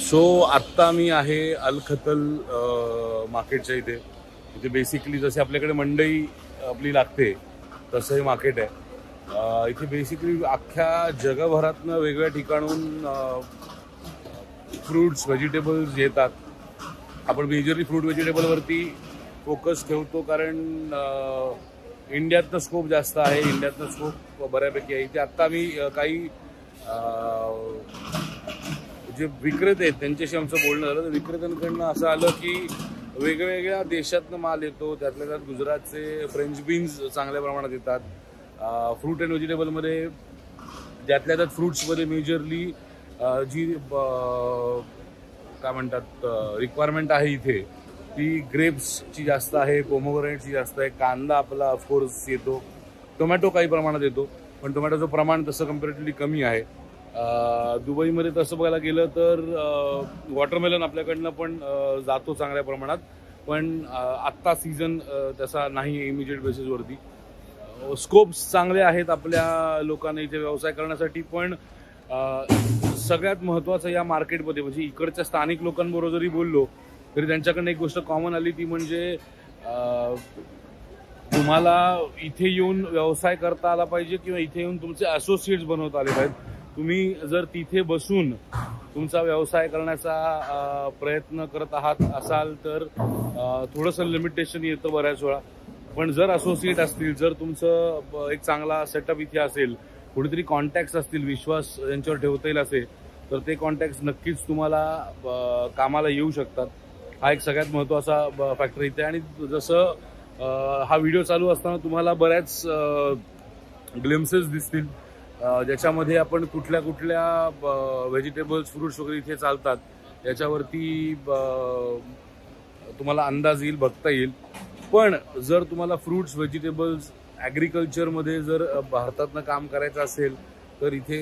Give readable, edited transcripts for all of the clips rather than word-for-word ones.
So आत्ता मी आहे अलखतल मार्केटच्या इथे बेसिकली जसे आपल्याकडे मंडई आपली लागते तसं हे मार्केट आहे। इथे बेसिकली अख्ख्या जगभरातनं वेगवेगळ्या ठिकाणून फ्रूट्स व्हेजिटेबल्स येतात। आपण मेजरली फ्रूट व्हेजिटेबलवरती फोकस ठेवतो कारण इंडियातनं स्कोप जास्त आहे, इंडियातनं स्कोप बऱ्यापैकी आहे। इथे आत्ता मी काही जे विक्रेते आहेत त्यांच्याशी आमचं बोलणं झालं तर विक्रेत्यांकडनं असं आलं की वेगवेगळ्या देशातनं माल येतो, त्यातल्या त्यात गुजरातचे फ्रेंच बीन्स चांगल्या प्रमाणात येतात। फ्रूट अँड व्हेजिटेबलमध्ये त्यातल्या त्यात फ्रूट्समध्ये मेजरली जी काय म्हणतात रिक्वायरमेंट आहे इथे ती ग्रेप्सची जास्त आहे, पोमोग्रेनेटची जास्त आहे। कांदा आपला ऑफकोर्स येतो, टोमॅटो काही प्रमाणात येतो पण टोमॅटोचं प्रमाण तसं कम्पॅरेटिव्हली कमी आहे। दुबईमध्ये तसं बघायला गेलं तर वॉटरमेलन आपल्याकडनं पण जातो चांगल्या प्रमाणात, पण आत्ता सीझन तसा नाही इमिजिएट बेसिसवरती। स्कोप्स चांगले आहेत आपल्या लोकांना इथे व्यवसाय करण्यासाठी, पण सगळ्यात महत्त्वाचं या मार्केटमध्ये म्हणजे इकडच्या स्थानिक लोकांबरोबर जरी बोललो तरी त्यांच्याकडनं एक गोष्ट कॉमन आली ती म्हणजे तुम्हाला इथे येऊन व्यवसाय करता आला पाहिजे किंवा इथे येऊन तुमचे असोसिएट्स बनवता आले पाहिजेत। तुम्ही जर तिथे बसून तुमचा व्यवसाय करण्याचा प्रयत्न करत आहात असाल तर थोडंसं लिमिटेशन येतं बऱ्याच वेळा, पण जर असोसिएट असतील, जर तुमचं एक चांगला सेटअप इथे असेल, कुठेतरी कॉन्टॅक्ट्स असतील, विश्वास यांच्यावर ठेवता येईल असेल तर ते कॉन्टॅक्ट्स नक्कीच तुम्हाला कामाला येऊ शकतात। हा एक सगळ्यात महत्त्वाचा फॅक्टर इथे। आणि जसं हा व्हिडिओ चालू असताना तुम्हाला बऱ्याच ग्लिम्सेस दिसतील ज्याच्यामध्ये आपण कुठल्या कुठल्या व्हेजिटेबल्स फ्रूट्स वगैरे इथे चालतात याच्यावरती तुम्हाला अंदाज येईल, बघता येईल। पण जर तुम्हाला फ्रूट्स व्हेजिटेबल्स ॲग्रिकल्चरमध्ये जर भारतातनं काम करायचं असेल तर इथे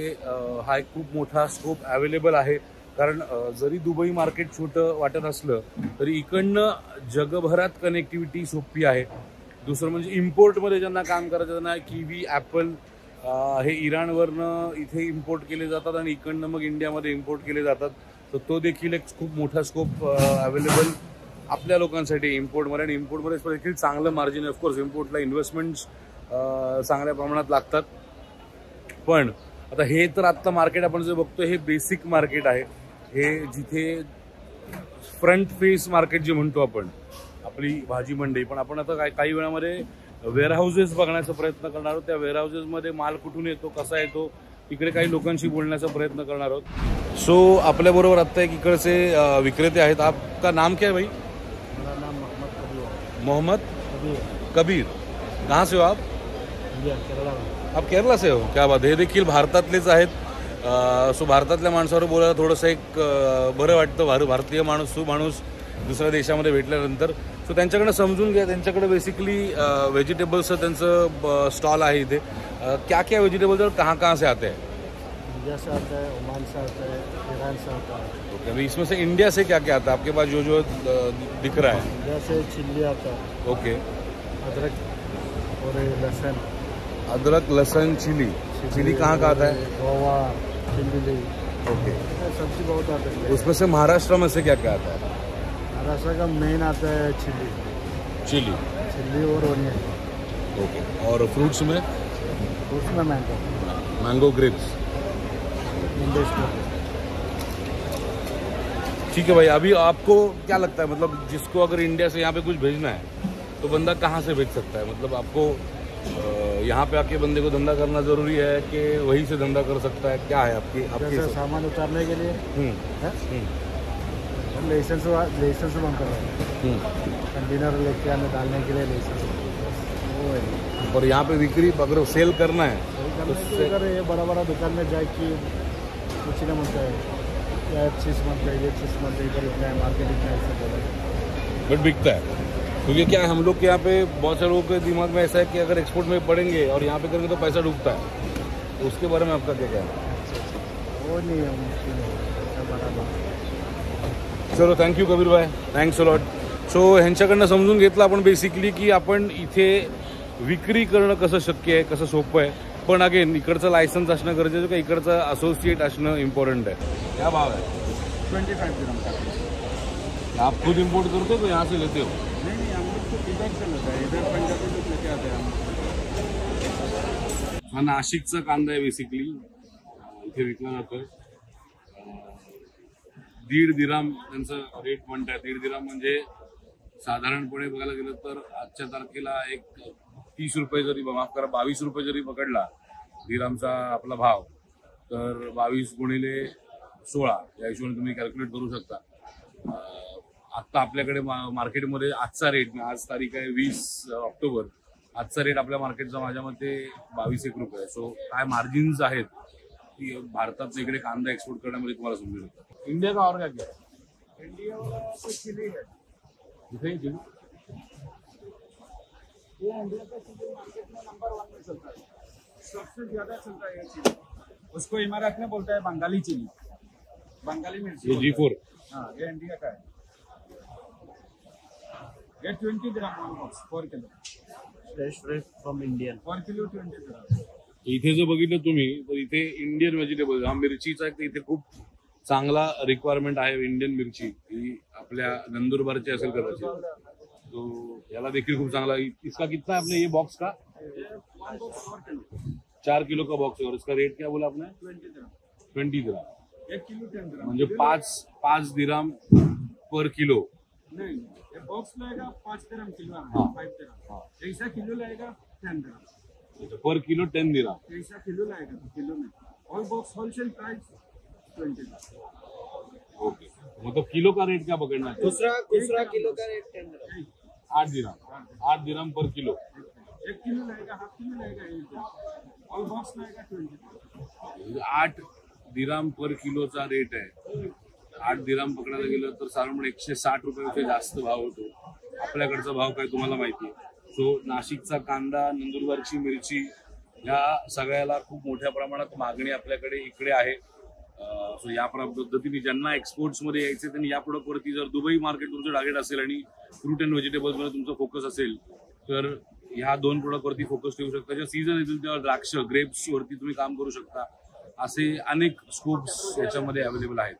हा एक खूप मोठा स्कोप अवेलेबल आहे। कारण जरी दुबई मार्केट छोटं वाटत असलं तरी इकडनं जगभरात कनेक्टिव्हिटी सोपी आहे। दुसरं म्हणजे इम्पोर्टमध्ये ज्यांना काम करायचं त्यांना किवी, ॲपल हे इराणवरनं इथे इम्पोर्ट केले जातात आणि इकडनं मग इंडियामध्ये इम्पोर्ट केले जातात, तर तो देखील एक खूप मोठा स्कोप अवेलेबल आपल्या लोकांसाठी इम्पोर्टमध्ये। आणि इम्पोर्टमध्ये देखील चांगलं मार्जिन आहे। ऑफकोर्स इम्पोर्टला इन्व्हेस्टमेंट्स चांगल्या प्रमाणात लागतात, पण आता हे तर आत्ता मार्केट आपण जे बघतो हे बेसिक मार्केट आहे, हे जिथे फ्रंट फेस मार्केट जे म्हणतो आपण, आपली भाजी मंडई। पण आपण आता काही वेळामध्ये वेअरहाऊसेस बघण्याचा प्रयत्न करणार आहोत। त्या वेअरहाऊसेसमध्ये माल कुठून येतो, कसा येतो, तिकडे काही लोकांशी बोलण्याचा प्रयत्न करणार आहोत। सो आपल्याबरोबर आत्ता एक इकडचे विक्रेते आहेत। आपका नाम क्या है भाई? मेरा नाम मोहम्मद कबीर। कहाँ से हो आप? केरला। आप केरला से हो? क्या बात है। हे देखील भारतातलेच आहेत। सो भारतातल्या माणसावर बोलायला थोडंसं एक बरं वाटतं, भारतीय माणूस दुसऱ्या देशामध्ये भेटल्यानंतर। सो त्यांच्याकडनं समजून घ्या, त्यांच्याकडे बेसिकली व्हेजिटेबल्सचं त्यांचं स्टॉल आहे इथे। क्या क्या वेजिटेबल्स और कहाँ से आते हैं? इंडिया से आता है, ओमान से आता है, ईरान से आता है। ओके, अभी इसमें से इंडिया से क्या क्या आता है आपके पास जो दिख रहा है? इंडिया से चिल्ली आता है। ओके, अदरक और लहसुन। अदरक, लहसुन, चिली कहाँ का आता है? गोवा, चिल्ली। ओके, सब्जी बहुत आता है। उसमें से महाराष्ट्र में से क्या क्या आता है? महाराष्ट्र का मेन आता है चिल्ली और ओनियन। ओके, और फ्रूट्स में? फ्रूट्स में मैंगो, ग्रेप्स। ठीक है भाई, अभी आपको क्या लगता है, मतलब जिसको अगर इंडिया से यहाँ पे कुछ भेजना है तो बंदा कहाँ से भेज सकता है? मतलब आपको यहाँ पे आके बंदे को धंधा करना जरूरी है कि वहीं से धंधा कर सकता है? क्या है आपके सामान उतारने के लिए लाइसेंस बनता है, कंटेनर लेके आने डालने के लिए लाइसेंस वो है। और यहाँ पे बिक्री अगर सेल करना है तो अगर ये बड़ा दुकान में जाए कि कुछ नहीं बनता है, क्या चीज़ बनता है, ये चीज़ बनता है, इधर इतना है, मार्केट इतना ऐसा बोला बट बिकता है। क्योंकि क्या है, हम लोग के यहाँ पे बहुत सारे लोगों के दिमाग में ऐसा है कि अगर एक्सपोर्ट में पढ़ेंगे और यहाँ पे करेंगे तो पैसा डूबता है, तो उसके बारे में आपका क्या कहना है? वो नहीं है, मुश्किल है। चलो, थँक्यू कबीर भाई, थँक्स अ लॉट। सो ह्यांच्याकडनं समजून घेतलं आपण बेसिकली की आपण इथे विक्री करणं कसं शक्य आहे, कसं सोपं आहे, पण अगेन इकडचं लायसन्स असणं गरजेचं, का इकडचं असोसिएट असणं इम्पॉर्टंट आहे। क्या भाव आहे? 25 dirham का। आप खुद इम्पोर्ट करते हो तो यहाँ से लेते हो? नहीं हम लोग तो इधर से लेते हैं, इधर पंजाबी लोग लेके आते हैं हम। हा नाशिकचा कांदा आहे बेसिकली, इथे विकला जातोय। 1.5 दिराम त्यांचा रेट म्हणतात। 1.5 दिराम म्हणजे साधारणपणे बघायला गेलं तर आजच्या तारखेला एक 30 रुपये जरी, माफ करा 22 रुपये जरी पकडला दिरामचा आपला भाव, तर 22 गुणिले 16 या हिशोबाने तुम्ही कॅल्क्युलेट करू शकता। आत्ता आपल्याकडे मार्केटमध्ये आजचा रेट, आज तारीख आहे 20 ऑक्टोबर, आजचा रेट आपल्या मार्केटचा माझ्या मते 22-1 रुपये आहे। सो काय मार्जिन्स आहेत की भारतात इकडे कांदा एक्सपोर्ट करण्यामध्ये तुम्हाला समजू शकतात। इंडिया का और क्या क्या है? इंडिया वाला तो चिली है, दिखाइए चिली। ये इंडिया का चिली मार्केट में नंबर 1 में चलता है, सबसे ज्यादा चलता है ये चिली। उसको इमारत में बोलता है बंगाली चिली, बंगाली मिर्ची। ये G4, हाँ ये इंडिया का है। ये 20 dirham 1 box 4 kilo, fresh from Indian 4 kilo 20 dirham। इथे जर बघितलं तुम्ही तर इथे इंडियन व्हेजिटेबल, हा मिरचीचा इथे खूप चांगला रिक्वायरमेंट आहे। इंडियन मिरची ही आपल्या नंदुरबारची असेल कदाचित, तो याला देखील खूप चांगला। इसका कितना है आपने ये बॉक्स का? 1 box 4 किलो, 4 किलो का बॉक्स है और इसका रेट क्या बोला आपने? 20 dirham। 20 दिराम, 1 किलो 10 dirham, म्हणजे 5 दिराम पर किलो। नहीं ये बॉक्स लगेगा 5 dirham किलो, हाँ। 5 dirham। ऐसा किलो लगेगा 10 dirham, पर किलो 10 दिराम। ऐसा किलो लगेगा किलो में। All box wholesale price 20 dirham। Okay, मतलब किलो का रेट क्या पकड़ना है? दूसरा किलो का रेट 10 dirham। 8 दिराम पर किलो। 1 किलो लगेगा, हाफ किलो लगेगा, ऑल बॉक्स लगेगा 20 dirham। 8 दिराम पर किलोचा रेट आहे। 8 दिराम पकडायला गेलं तर साधारण 160 रुपयापेक्षा जास्त भाव होतो। आपल्याकडचा भाव काय तुम्हाला माहिती आहे। सो नाशिकचा कांदा, नंदुरबारची मिरची, या सगळ्याला खूप मोठ्या प्रमाणात मागणी आपल्याकडे इकडे आहे। सो या पद्धतीने ज्यांना एक्सपोर्ट्समध्ये यायचे त्यांनी या प्रोडक्टवरती, जर दुबई मार्केट तुमचं टार्गेट असेल आणि फ्रूट अँड व्हेजिटेबल्समध्ये तुमचं फोकस असेल तर ह्या 2 प्रोडक्टवरती फोकस ठेवू शकता। जेव्हा सीझन येतील तेव्हा द्राक्ष, ग्रेप्सवरती तुम्ही काम करू शकता। असे अनेक स्कोप्स याच्यामध्ये अवेलेबल आहेत।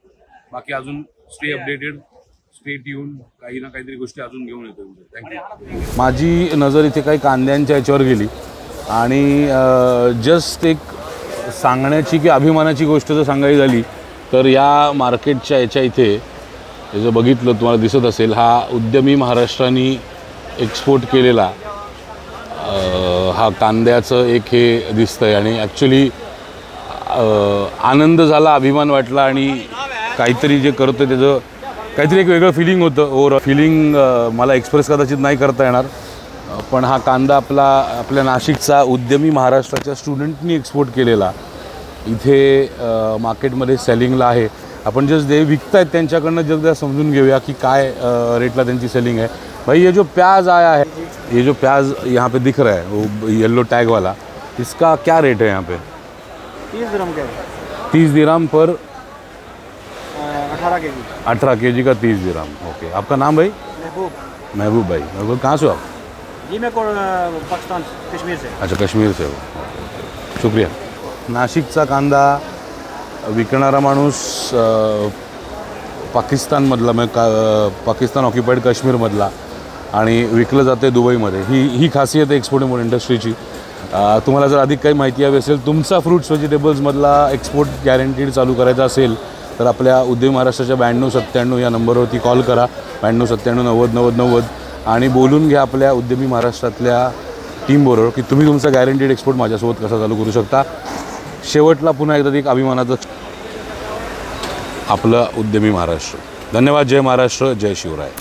बाकी अजून स्टे अपडेटेड, स्टे ट्यून, काही ना काहीतरी गोष्टी अजून घेऊन येतो। थँक्यू। माझी नजर इथे काही कांद्यांच्या याच्यावर गेली आणि जस्ट एक सांगण्याची की अभिमानाची गोष्ट जर सांगायची झाली तर या मार्केटच्या याच्या इथे हे जर बघितलं तुम्हाला दिसत असेल, हा उद्यमी महाराष्ट्राने एक्सपोर्ट केलेला हा कांद्याचं एक हे दिसतंय आणि ॲक्च्युली आनंद झाला, अभिमान वाटला आणि काहीतरी जे करतो त्याचं काहीतरी एक वेगळं फिलिंग होतं। ओव्हरऑल फिलिंग मला एक्सप्रेस कदाचित नाही करता येणार, पण हा कांदा आपल्या नाशिकचा उद्यमी महाराष्ट्राच्या स्टुडंटनी एक्सपोर्ट केलेला इथे मार्केटमध्ये सेलिंगला आहे। अपन जस्ट जे विकतायत त्यांच्याकडनं जरा समजून घेऊया की काय रेटला त्यांची सेलिंग है। भाई ये जो प्याज आया है, ये जो प्याज यहाँ पे दिख रहा है वो येलो टैग वाला, इसका क्या रेट है यहाँ पे? 30 dirham का, 30 दिराम पर 18 kg। 18 kg का 30 दिराम। ओके, आपका नाम भाई? महबूब भाई। महबूब कहाँ से हो आप? जी मैं पाकिस्तान, कश्मीर से। अच्छा, कश्मीर से हो, शुक्रिया। नाशिकचा कांदा विकणारा माणूस पाकिस्तानमधला, पाकिस्तान ऑक्युपाईड काश्मीरमधला, आणि विकलं जाते दुबईमध्ये। ही खासियत आहे एक्सपोर्ट इंडस्ट्रीची। तुम्हाला जर अधिक काही माहिती हवी असेल, तुमचा फ्रूट्स व्हेजिटेबल्समधला एक्सपोर्ट गॅरंटीड चालू करायचा असेल तर आपल्या उद्यमी महाराष्ट्राच्या 9297 या नंबरवरती कॉल करा, 9297909090, आणि बोलून घ्या आपल्या उद्यमी महाराष्ट्रातल्या टीमबरोबर की तुम्ही तुमचा गॅरंटीड एक्सपोर्ट माझ्यासोबत कसा चालू करू शकता। शेवटला पुन्हा एकदा एक अभिमानाचं आपलं उद्यमी महाराष्ट्र। धन्यवाद। जय महाराष्ट्र, जय शिवराय।